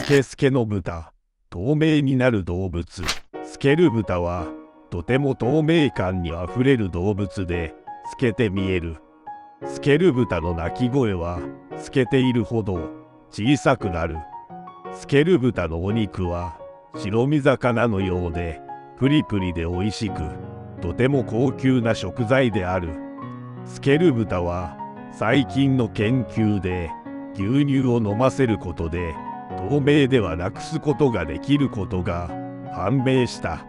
ケスケの豚、透明になる動物。スケル豚はとても透明感にあふれる動物で透けて見える。スケル豚の鳴き声は透けているほど小さくなる。スケル豚のお肉は白身魚のようでプリプリで美味しく、とても高級な食材である。スケル豚は最近の研究で牛乳を飲ませることで透明ではなくすことができることが判明した。